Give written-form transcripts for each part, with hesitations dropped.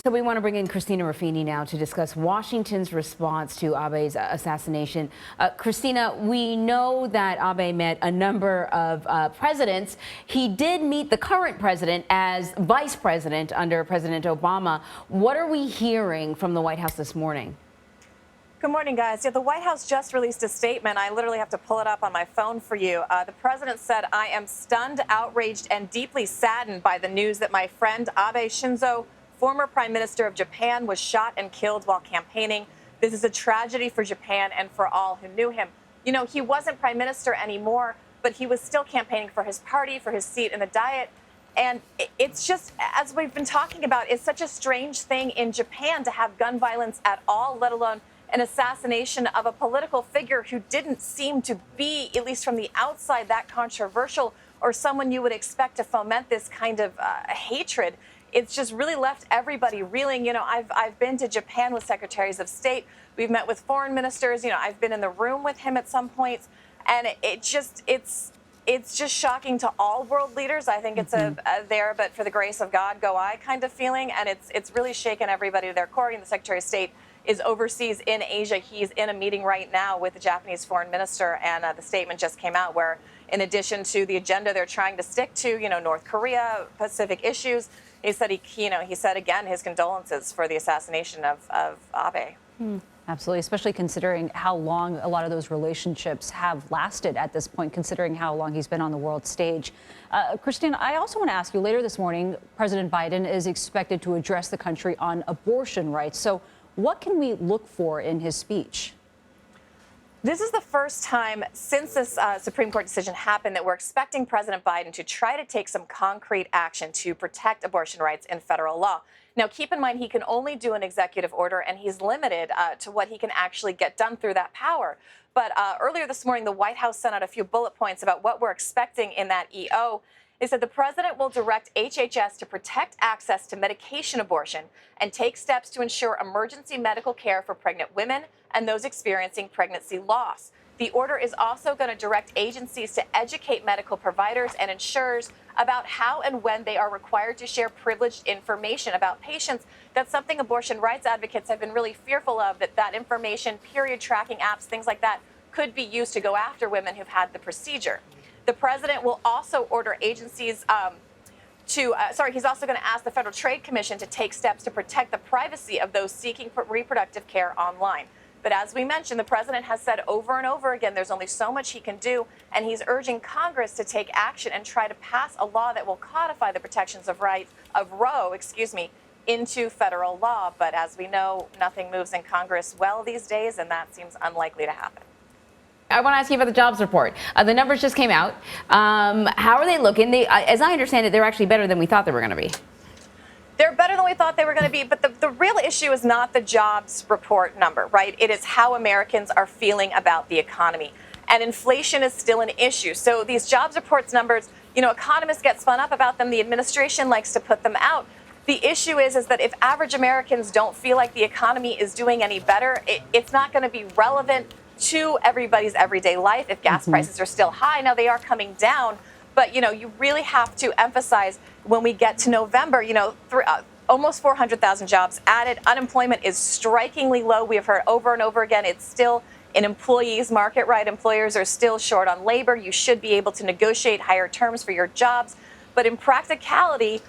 So we want to bring in Christina Ruffini now to discuss Washington's response to Abe's assassination. Christina, we know that Abe met a number of presidents. He did meet the current president as vice president under President Obama. What are we hearing from the White House this morning? Good morning, guys. Yeah, the White House just released a statement. I literally have to pull it up on my phone for you. The president said, "I am stunned, outraged, and deeply saddened by the news that my friend Abe Shinzo, former Prime Minister of Japan, was shot and killed while campaigning. This is a tragedy for Japan and for all who knew him." You know, he wasn't Prime Minister anymore, but he was still campaigning for his party, for his seat in the Diet. And it's just, as we've been talking about, it's such a strange thing in Japan to have gun violence at all, let alone an assassination of a political figure who didn't seem to be, at least from the outside, that controversial or someone you would expect to foment this kind of hatred. It's just really left everybody reeling. You know, I've been to Japan with secretaries of state. We've met with foreign ministers. You know, I've been in the room with him at some points. And it's just shocking to all world leaders. I think it's a there, but for the grace of God, go I kind of feeling. And it's really shaken everybody to their core. And the Secretary of State is overseas in Asia. He's in a meeting right now with the Japanese foreign minister, and the statement just came out where, in addition to the agenda they're trying to stick to, you know, North Korea, Pacific issues, he said he said again his condolences for the assassination of Abe. Absolutely, especially considering how long a lot of those relationships have lasted at this point, considering how long he's been on the world stage. Christina, I also want to ask you, later this morning, President Biden is expected to address the country on abortion rights. So what can we look for in his speech? This is the first time since this Supreme Court decision happened that we're expecting President Biden to try to take some concrete action to protect abortion rights in federal law. Now, keep in mind, he can only do an executive order, and he's limited to what he can actually get done through that power. But earlier this morning, the White House sent out a few bullet points about what we're expecting in that EO. They said the president will direct HHS to protect access to medication abortion and take steps to ensure emergency medical care for pregnant women and those experiencing pregnancy loss. The order is also going to direct agencies to educate medical providers and insurers about how and when they are required to share privileged information about patients. That's something abortion rights advocates have been really fearful of, that information, period tracking apps, things like that, could be used to go after women who've had the procedure. The president will also order agencies he's also going to ask the Federal Trade Commission to take steps to protect the privacy of those seeking reproductive care online. But as we mentioned, the president has said over and over again, there's only so much he can do, and he's urging Congress to take action and try to pass a law that will codify the protections of Roe, into federal law. But as we know, nothing moves in Congress well these days, and that seems unlikely to happen. I want to ask you about the jobs report. The numbers just came out. How are they looking? As I understand it, they're actually better than we thought they were going to be. They're better than we thought they were going to be, but the real issue is not the jobs report number, right? It is how Americans are feeling about the economy. And inflation is still an issue. So these jobs reports numbers, you know, economists get spun up about them. The administration likes to put them out. The issue is that if average Americans don't feel like the economy is doing any better, it's not going to be relevant to everybody's everyday life if gas prices are still high. Now, they are coming down, but, you know, you really have to emphasize when we get to November, you know, almost 400,000 jobs added. Unemployment is strikingly low. We have heard over and over again, it's still an employees market, right? Employers are still short on labor. You should be able to negotiate higher terms for your jobs. But in practicality,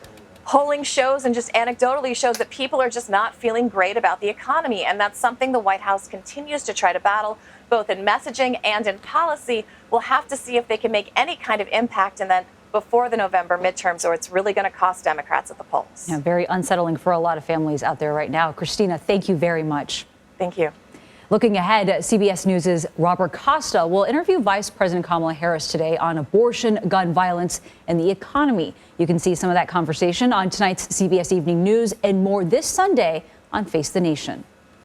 polling shows and just anecdotally shows that people are just not feeling great about the economy. And that's something the White House continues to try to battle, both in messaging and in policy. We'll have to see if they can make any kind of impact and then before the November midterms, or it's really going to cost Democrats at the polls. Yeah, very unsettling for a lot of families out there right now. Christina, thank you very much. Thank you. Looking ahead, CBS News' Robert Costa will interview Vice President Kamala Harris today on abortion, gun violence, and the economy. You can see some of that conversation on tonight's CBS Evening News and more this Sunday on Face the Nation.